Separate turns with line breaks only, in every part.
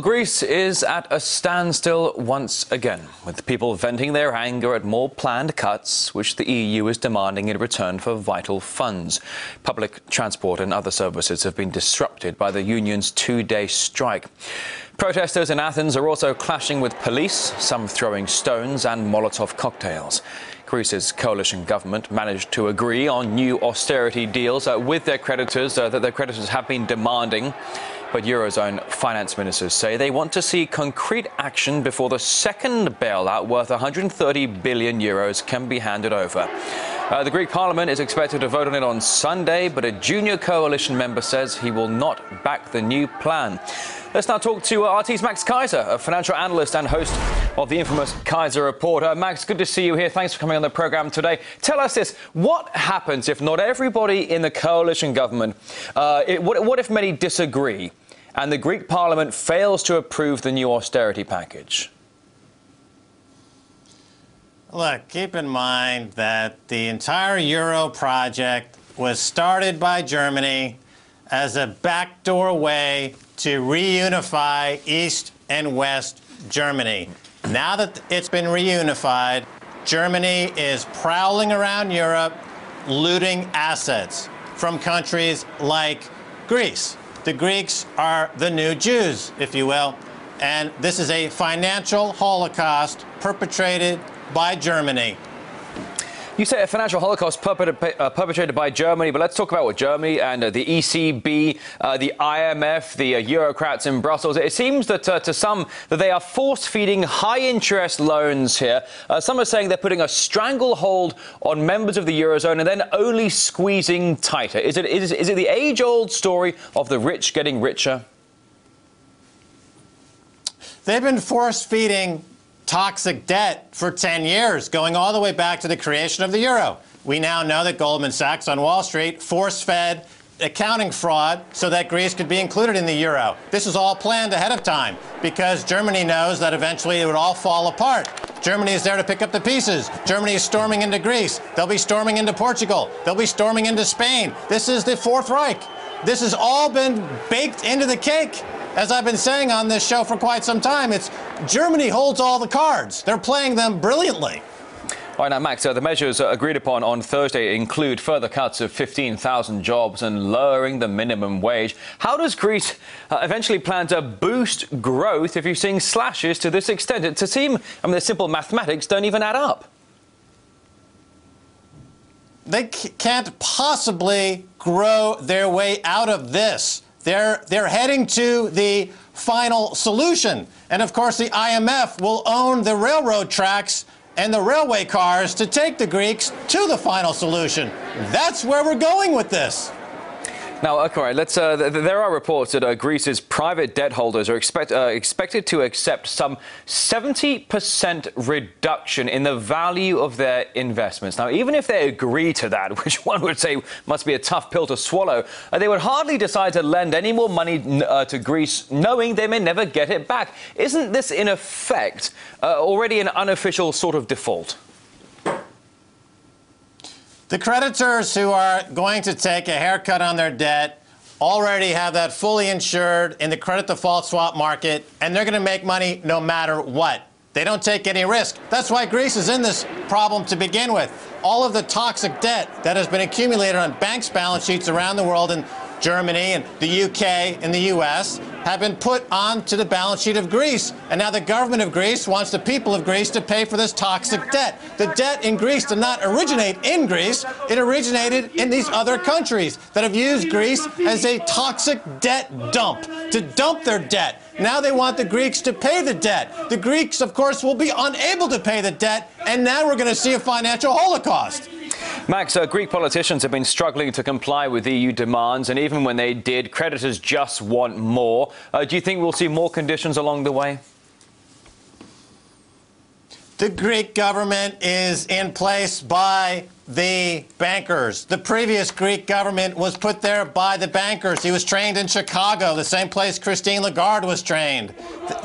Greece is at a standstill once again, with people venting their anger at more planned cuts, which the EU is demanding in return for vital funds. Public transport and other services have been disrupted by the union's two-day strike. Protesters in Athens are also clashing with police, some throwing stones and molotov cocktails. Greece's coalition government managed to agree on new austerity deals with their creditors that their creditors have been demanding. But Eurozone finance ministers say they want to see concrete action before the second bailout worth €130 billion can be handed over. The Greek parliament is expected to vote on it on Sunday, but a junior coalition member says he will not back the new plan. Let's now talk to RT's Max Keiser, a financial analyst and host of the infamous Keiser Report. Max, good to see you here. Thanks for coming on the programme today. Tell us this. What happens if not everybody in the coalition government, what if many disagree and the Greek parliament fails to approve the new austerity package?
Look, keep in mind that the entire Euro project was started by Germany as a backdoor way to reunify East and West Germany. Now that it's been reunified, Germany is prowling around Europe, looting assets from countries like Greece. The Greeks are the new Jews, if you will, and this is a financial holocaust perpetrated by Germany.
You say a financial holocaust perpetrated by Germany, but let's talk about what Germany and the ECB, the IMF, the Eurocrats in Brussels. It seems that to some that they are force-feeding high-interest loans here. Some are saying they're putting a stranglehold on members of the Eurozone and then only squeezing tighter. Is it the age-old story of the rich getting richer?
They've been force-feeding toxic debt for 10 years, going all the way back to the creation of the euro. We now know that Goldman Sachs on Wall Street force-fed accounting fraud so that Greece could be included in the euro. This is all planned ahead of time because Germany knows that eventually it would all fall apart. Germany is there to pick up the pieces. Germany is storming into Greece. They'll be storming into Portugal. They'll be storming into Spain. This is the Fourth Reich. This has all been baked into the cake. As I've been saying on this show for quite some time, it's Germany holds all the cards. They're playing them brilliantly.
All right, now, Max, the measures agreed upon on Thursday include further cuts of 15,000 jobs and lowering the minimum wage. How does Greece eventually plan to boost growth if you're seeing slashes to this extent? It to seem, the simple mathematics don't even add up.
They can't possibly grow their way out of this. They're heading to the final solution. And, of course, the IMF will own the railroad tracks and the railway cars to take the Greeks to the final solution. That's where we're going with this.
Now, okay, there are reports that Greece's private debt holders are expected to accept some 70% reduction in the value of their investments. Now, even if they agree to that, which one would say must be a tough pill to swallow, they would hardly decide to lend any more money to Greece, knowing they may never get it back. Isn't this, in effect, already an unofficial sort of default?
The creditors who are going to take a haircut on their debt already have that fully insured in the credit default swap market, and they're going to make money no matter what. They don't take any risk. That's why Greece is in this problem to begin with. All of the toxic debt that has been accumulated on banks' balance sheets around the world in Germany and the UK and the US have been put onto the balance sheet of Greece. And now the government of Greece wants the people of Greece to pay for this toxic debt. The debt in Greece did not originate in Greece. It originated in these other countries that have used Greece as a toxic debt dump, to dump their debt. Now they want the Greeks to pay the debt. The Greeks, of course, will be unable to pay the debt, and now we're going to see a financial holocaust.
Max, Greek politicians have been struggling to comply with EU demands, and even when they did, creditors just want more. Do you think we'll see more conditions along the way?
The Greek government is in place by the bankers. The previous Greek government was put there by the bankers. He was trained in Chicago, the same place Christine Lagarde was trained.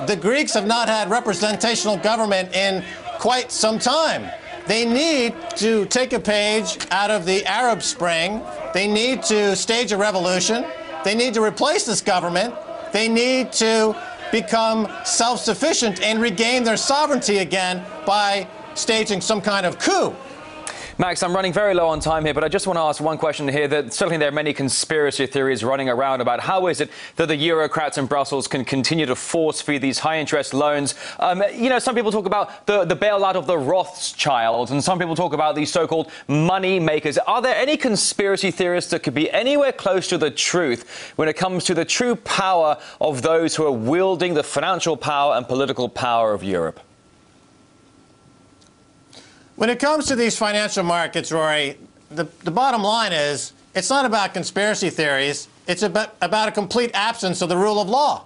The Greeks have not had representational government in quite some time. They need to take a page out of the Arab Spring. They need to stage a revolution. They need to replace this government. They need to become self-sufficient and regain their sovereignty again by staging some kind of coup.
Max, I'm running very low on time here, but I just want to ask one question here. That certainly there are many conspiracy theories running around about how is it that the Eurocrats in Brussels can continue to force-feed these high-interest loans. You know, some people talk about the bailout of the Rothschilds, and some people talk about these so-called money makers. Are there any conspiracy theorists that could be anywhere close to the truth when it comes to the true power of those who are wielding the financial power and political power of Europe?
When it comes to these financial markets, Rory, the bottom line is it's not about conspiracy theories. It's about a complete absence of the rule of law.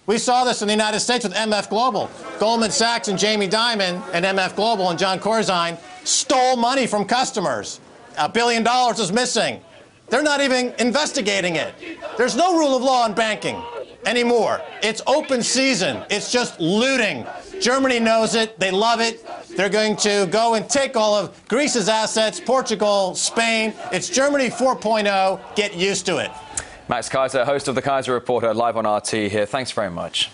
We saw this in the United States with MF Global. Goldman Sachs and Jamie Dimon and MF Global and John Corzine stole money from customers. $1 billion is missing. They're not even investigating it. There's no rule of law in banking anymore. It's open season. It's just looting. Germany knows it. They love it. They're going to go and take all of Greece's assets, Portugal, Spain. It's Germany 4.0. Get used to it.
Max Keiser, host of the Keiser Reporter, live on RT here. Thanks very much.